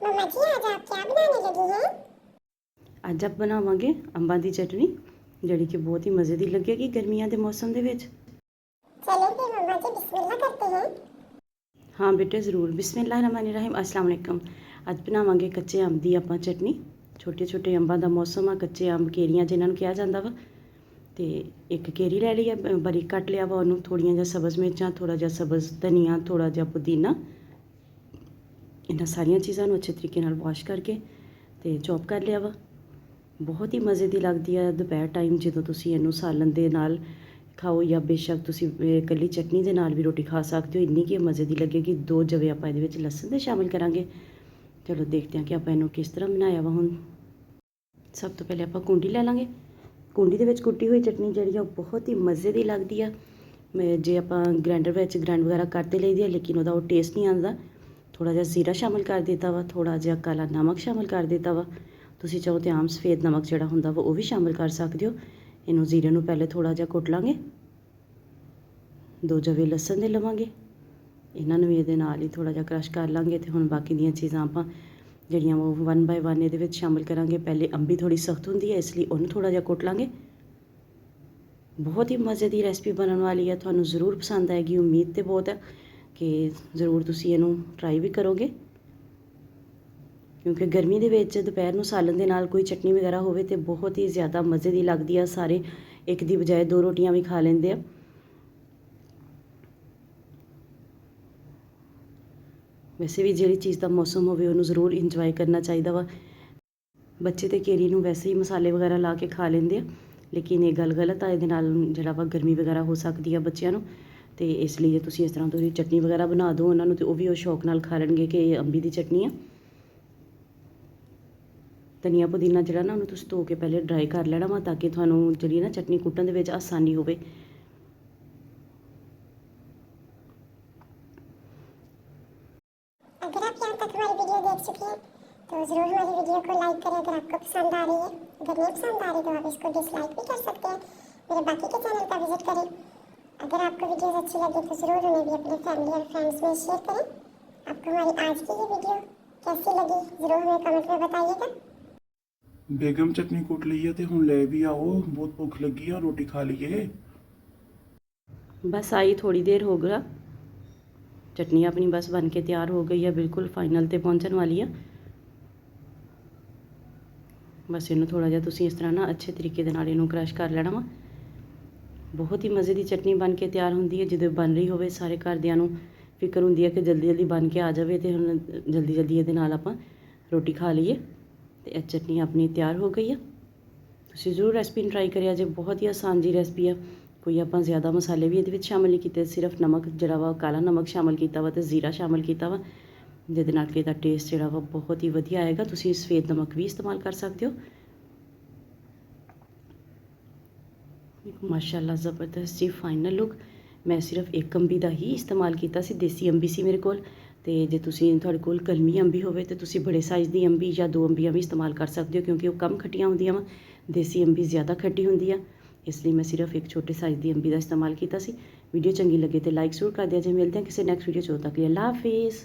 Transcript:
मम्मा जी आज आप क्या बनाने लगी हैं? ਅੱਜ ਆਪ ਬਣਾਵਾਂਗੇ ਅੰਬਾਂ ਦੀ ਚਟਨੀ ਜਿਹੜੀ ਕਿ ਬਹੁਤ ਹੀ ਮਜ਼ੇ ਦੀ ਲੱਗੇਗੀ ਗਰਮੀਆਂ ਦੇ ਮੌਸਮ ਦੇ ਵਿੱਚ। चलो फिर मम्मा जी बिस्मिल्लाह करते हैं। ਹਾਂ ਬੇਟੇ ਜ਼ਰੂਰ। ਬਿਸਮਿਲ੍ਲਾਹਿਰਰਹਿਮਾਨਿਰਰਹੀਮ। अस्सलाम वालेकुम। ਅੱਜ ਬਣਾਵਾਂਗੇ ਕੱਚੇ ਅੰਬ ਦੀ ਆਪਾਂ ਚਟਨੀ। ਛੋਟੇ ਛੋਟੇ ਅੰਬਾਂ ਦਾ ਮੌਸਮ ਆ, ਕੱਚੇ ਅੰਬ ਕੇਰੀਆਂ ਜਿਨ੍ਹਾਂ ਨੂੰ ਕਿਹਾ ਜਾਂਦਾ ਵਾ। ਤੇ ਇੱਕ ਕੇਰੀ ਲੈ ਲਈ ਹੈ, ਬਾਰੀਕ ਕੱਟ ਲਿਆ ਵਾ ਉਹਨੂੰ। ਥੋੜ੍ਹੀਆਂ ਜਿਹਾ ਸਬਜ਼ ਮਿਰਚਾਂ, ਥੋੜ੍ਹਾ ਜਿਹਾ ਸਬਜ਼ ਧਨੀਆ, ਥੋੜ੍ਹਾ ਜਿਹਾ ਪੁਦੀਨਾ। ਇਹਨਾਂ ਸਾਰੀਆਂ ਚੀਜ਼ਾਂ ਨੂੰ ਅੱਛੇ ਤਰੀਕੇ ਨਾਲ ਵਾਸ਼ ਕਰਕੇ ਤੇ ਚੌਪ ਕਰ ਲਿਆ ਵਾ। ਬਹੁਤ ਹੀ ਮਜ਼ੇ ਦੀ ਲੱਗਦੀ ਆ ਦੁਪਹਿਰ ਟਾਈਮ ਜਦੋਂ ਤੁਸੀਂ ਇਹਨੂੰ ਸਾਲਨ ਦੇ ਨਾਲ ਖਾਓ, ਜਾਂ ਬੇਸ਼ੱਕ ਤੁਸੀਂ ਇਕੱਲੀ ਚਟਨੀ ਦੇ ਨਾਲ ਵੀ ਰੋਟੀ ਖਾ ਸਕਦੇ ਹੋ। ਇੰਨੀ ਕਿ ਮਜ਼ੇ ਦੀ ਲੱਗੇਗੀ। 2 ਜਵੇ ਆਪਾਂ ਇਹਦੇ ਵਿੱਚ ਲਸਣ ਦੇ ਸ਼ਾਮਿਲ ਕਰਾਂਗੇ। ਚਲੋ ਦੇਖਦੇ ਹਾਂ ਕਿ ਆਪਾਂ ਇਹਨੂੰ ਕਿਸ ਤਰ੍ਹਾਂ ਬਣਾਇਆ ਵਾ। ਹੁਣ ਸਭ ਤੋਂ ਪਹਿਲੇ ਆਪਾਂ ਕੁੰਡੀ ਲੈ ਲਾਂਗੇ। ਕੁੰਡੀ ਦੇ ਵਿੱਚ ਕੁੱਟੀ ਹੋਈ ਚਟਨੀ ਜਿਹੜੀ ਆ ਉਹ ਬਹੁਤ ਹੀ ਮਜ਼ੇ ਦੀ ਲੱਗਦੀ ਆ। ਜੇ ਆਪਾਂ ਗ੍ਰਾਈਂਡਰ ਵਿੱਚ ਗ੍ਰਾਈਂਡ ਵਗੈਰਾ ਕਰਦੇ ਲਈਦੀ ਆ, ਲੇਕਿਨ ਉਹਦਾ ਉਹ ਟੇਸਟ ਨਹੀਂ ਆਉਂਦਾ। ਥੋੜ੍ਹਾ ਜਿਹਾ ਜ਼ੀਰਾ ਸ਼ਾਮਿਲ ਕਰ ਦਿੱਤਾ ਵਾ, ਥੋੜ੍ਹਾ ਜਿਹਾ ਕਾਲਾ ਨਮਕ ਸ਼ਾਮਿਲ ਕਰ ਦਿੱਤਾ ਵਾ। ਤੁਸੀਂ ਚਾਹੋ ਤਾਂ ਆਮ ਸਫੇਦ ਨਮਕ ਜਿਹੜਾ ਹੁੰਦਾ ਵਾ ਉਹ ਵੀ ਸ਼ਾਮਿਲ ਕਰ ਸਕਦੇ ਹੋ। ਇਹਨੂੰ ਜ਼ੀਰੇ ਨੂੰ ਪਹਿਲੇ ਥੋੜ੍ਹਾ ਜਿਹਾ ਕੁੱਟ ਲਾਂਗੇ। 2 ਜਵੇ ਲਸਣ ਦੇ ਲਵਾਂਗੇ, ਇਹਨਾਂ ਨੂੰ ਵੀ ਇਹਦੇ ਨਾਲ ਹੀ ਥੋੜ੍ਹਾ ਜਿਹਾ ਕ੍ਰਸ਼ ਕਰ ਲਾਂਗੇ। ਅਤੇ ਹੁਣ ਬਾਕੀ ਦੀਆਂ ਚੀਜ਼ਾਂ ਆਪਾਂ ਜਿਹੜੀਆਂ ਉਹ 1 ਬਾਏ 1 ਇਹਦੇ ਵਿੱਚ ਸ਼ਾਮਿਲ ਕਰਾਂਗੇ। ਪਹਿਲੇ ਅੰਬੀ ਥੋੜ੍ਹੀ ਸਖਤ ਹੁੰਦੀ ਹੈ, ਇਸ ਲਈ ਉਹਨੂੰ ਥੋੜ੍ਹਾ ਜਿਹਾ ਕੁੱਟ ਲਾਂਗੇ। ਬਹੁਤ ਹੀ ਮਜ਼ੇ ਦੀ ਰੈਸਪੀ ਬਣਨ ਵਾਲੀ ਹੈ, ਤੁਹਾਨੂੰ ਜ਼ਰੂਰ ਪਸੰਦ ਆਏਗੀ। ਉਮੀਦ ਤਾਂ ਬਹੁਤ ਹੈ ਕਿ ਜ਼ਰੂਰ ਤੁਸੀਂ ਇਹਨੂੰ ਟਰਾਈ ਵੀ ਕਰੋਗੇ, ਕਿਉਂਕਿ ਗਰਮੀ ਦੇ ਵਿੱਚ ਦੁਪਹਿਰ ਨੂੰ ਸਾਲਨ ਦੇ ਨਾਲ ਕੋਈ ਚਟਨੀ ਵਗੈਰਾ ਹੋਵੇ ਤਾਂ ਬਹੁਤ ਹੀ ਜ਼ਿਆਦਾ ਮਜ਼ੇ ਦੀ ਲੱਗਦੀ ਆ। ਸਾਰੇ ਇੱਕ ਦੀ ਬਜਾਏ 2 ਰੋਟੀਆਂ ਵੀ ਖਾ ਲੈਂਦੇ ਆ। ਵੈਸੇ ਵੀ ਜਿਹੜੀ ਚੀਜ਼ ਦਾ ਮੌਸਮ ਹੋਵੇ ਉਹਨੂੰ ਜ਼ਰੂਰ ਇੰਜੋਏ ਕਰਨਾ ਚਾਹੀਦਾ ਵਾ। ਬੱਚੇ ਤਾਂ ਕੇਰੀ ਨੂੰ ਵੈਸੇ ਹੀ ਮਸਾਲੇ ਵਗੈਰਾ ਲਾ ਕੇ ਖਾ ਲੈਂਦੇ ਆ, ਲੇਕਿਨ ਇਹ ਗੱਲ ਗਲਤ ਆ। ਇਹਦੇ ਨਾਲ ਜਿਹੜਾ ਵਾ ਗਰਮੀ ਵਗੈਰਾ ਹੋ ਸਕਦੀ ਆ ਬੱਚਿਆਂ ਨੂੰ। ਅਤੇ ਇਸ ਲਈ ਜੇ ਤੁਸੀਂ ਇਸ ਤਰ੍ਹਾਂ ਦੀ ਚਟਨੀ ਵਗੈਰਾ ਬਣਾ ਦਿਓ ਉਹਨਾਂ ਨੂੰ, ਤਾਂ ਉਹ ਵੀ ਉਹ ਸ਼ੌਕ ਨਾਲ ਖਾ ਲੈਣਗੇ ਕਿ ਇਹ ਅੰਬੀ ਦੀ ਚਟਨੀ ਆ। ਧਨੀਆ ਪੁਦੀਨਾ ਜਿਹੜਾ ਨਾ ਉਹਨੂੰ ਤੁਸੀਂ ਧੋ ਕੇ ਪਹਿਲੇ ਡਰਾਈ ਕਰ ਲੈਣਾ ਵਾ, ਤਾਂ ਕਿ ਤੁਹਾਨੂੰ ਜਿਹੜੀ ਨਾ ਚਟਨੀ ਕੁੱਟਣ ਦੇ ਵਿੱਚ ਆਸਾਨੀ ਹੋਵੇ। अगर आप यहाँ तक हमारी वीडियो देख चुके हैं तो ज़रूर हमारी वीडियो को लाइक करें। अगर आपको पसंद आ रही है, अगर नहीं पसंद आ रही तो आप इसको डिसलाइक भी कर सकते हैं। मेरे बाकी के चैनल का विजिट करें। अगर आपको वीडियोस अच्छी लगी तो ज़रूर उन्हें भी अपने फैमिली और फ्रेंड्स में शेयर करें। आपको हमारी आज की ये वीडियो कैसी लगी ज़रूर हमें कमेंट में बताइएगा। ਬੇਗਮ ਚਟਨੀ ਕੁੱਟ ਲਈ ਹੈ ਤੇ ਹੁਣ ਲੈ ਵੀ ਆਓ, ਬਹੁਤ ਭੁੱਖ ਲੱਗੀ ਆ, ਰੋਟੀ ਖਾ ਲਈਏ। ਬਸ ਆਈ ਥੋੜੀ ਦੇਰ ਹੋ ਗਿਆ, ਚਟਨੀ ਆਪਣੀ ਬਸ ਬਣ ਕੇ ਤਿਆਰ ਹੋ ਗਈ ਹੈ, ਬਿਲਕੁਲ ਫਾਈਨਲ ਤੇ ਪਹੁੰਚਣ ਵਾਲੀ ਆ। ਬਸ ਇਹਨੂੰ ਥੋੜ੍ਹਾ ਜਿਹਾ ਤੁਸੀਂ ਇਸ ਤਰ੍ਹਾਂ ਨਾ ਅੱਛੇ ਤਰੀਕੇ ਦੇ ਨਾਲ ਇਹਨੂੰ ਕ੍ਰਸ਼ ਕਰ ਲੈਣਾ ਵਾ। ਬਹੁਤ ਹੀ ਮਜ਼ੇ ਦੀ ਚਟਨੀ ਬਣ ਕੇ ਤਿਆਰ ਹੁੰਦੀ ਹੈ। ਜਦੋਂ ਬਣ ਰਹੀ ਹੋਵੇ ਸਾਰੇ ਘਰਦਿਆਂ ਨੂੰ ਫਿਕਰ ਹੁੰਦੀ ਹੈ ਕਿ ਜਲਦੀ ਜਲਦੀ ਬਣ ਕੇ ਆ ਜਾਵੇ ਅਤੇ ਹੁਣ ਜਲਦੀ ਜਲਦੀ ਇਹਦੇ ਨਾਲ ਆਪਾਂ ਰੋਟੀ ਖਾ ਲਈਏ। ਅਤੇ ਇਹ ਚਟਨੀ ਆਪਣੀ ਤਿਆਰ ਹੋ ਗਈ ਆ। ਤੁਸੀਂ ਜ਼ਰੂਰ ਰੈਸਪੀ ਨੂੰ ਟਰਾਈ ਕਰਿਆ ਜੇ। ਬਹੁਤ ਹੀ ਆਸਾਨ ਜੀ ਰੈਸਪੀ ਆ। ਕੋਈ ਆਪਾਂ ਜ਼ਿਆਦਾ ਮਸਾਲੇ ਵੀ ਇਹਦੇ ਵਿੱਚ ਸ਼ਾਮਿਲ ਨਹੀਂ ਕੀਤੇ, ਸਿਰਫ ਨਮਕ ਜਿਹੜਾ ਵਾ ਕਾਲਾ ਨਮਕ ਸ਼ਾਮਿਲ ਕੀਤਾ ਵਾ ਅਤੇ ਜ਼ੀਰਾ ਸ਼ਾਮਿਲ ਕੀਤਾ ਵਾ, ਜਿਹਦੇ ਨਾਲ ਕਿ ਇਹਦਾ ਟੇਸਟ ਜਿਹੜਾ ਵਾ ਬਹੁਤ ਹੀ ਵਧੀਆ ਆਏਗਾ। ਤੁਸੀਂ ਸਫੇਦ ਨਮਕ ਵੀ ਇਸਤੇਮਾਲ ਕਰ ਸਕਦੇ ਹੋ। ਮਾਸ਼ਾਅੱਲਾ ਜ਼ਬਰਦਸਤ ਜੀ ਫਾਈਨਲ ਲੁੱਕ। ਮੈਂ ਸਿਰਫ ਇੱਕ ਅੰਬੀ ਦਾ ਹੀ ਇਸਤੇਮਾਲ ਕੀਤਾ ਸੀ, ਦੇਸੀ ਅੰਬੀ ਸੀ ਮੇਰੇ ਕੋਲ। ਅਤੇ ਜੇ ਤੁਹਾਡੇ ਕੋਲ ਕਲਮੀ ਅੰਬੀ ਹੋਵੇ ਤਾਂ ਤੁਸੀਂ ਬੜੇ ਸਾਈਜ਼ ਦੀ ਅੰਬੀ ਜਾਂ 2 ਅੰਬੀਆਂ ਵੀ ਇਸਤੇਮਾਲ ਕਰ ਸਕਦੇ ਹੋ, ਕਿਉਂਕਿ ਉਹ ਕਮ ਖੱਟੀਆਂ ਹੁੰਦੀਆਂ ਵਾ। ਦੇਸੀ ਅੰਬੀ ਜ਼ਿਆਦਾ ਖੱਟੀ ਹੁੰਦੀ ਆ, ਇਸ ਲਈ ਮੈਂ ਸਿਰਫ ਇੱਕ ਛੋਟੇ ਸਾਈਜ਼ ਦੀ ਅੰਬੀ ਦਾ ਇਸਤੇਮਾਲ ਕੀਤਾ ਸੀ। ਵੀਡੀਓ ਚੰਗੀ ਲੱਗੇ ਤਾਂ ਲਾਈਕ ਜ਼ਰੂਰ ਕਰ ਦਿਆ ਜੇ। ਮਿਲਦੇ ਹਾਂ ਕਿਸੇ ਨੈਕਸਟ ਵੀਡੀਓ 'ਚ। ਉਦੋਂ ਤੱਕ ਲਈ ਅੱਲਾ ਹਾਫਿਜ਼।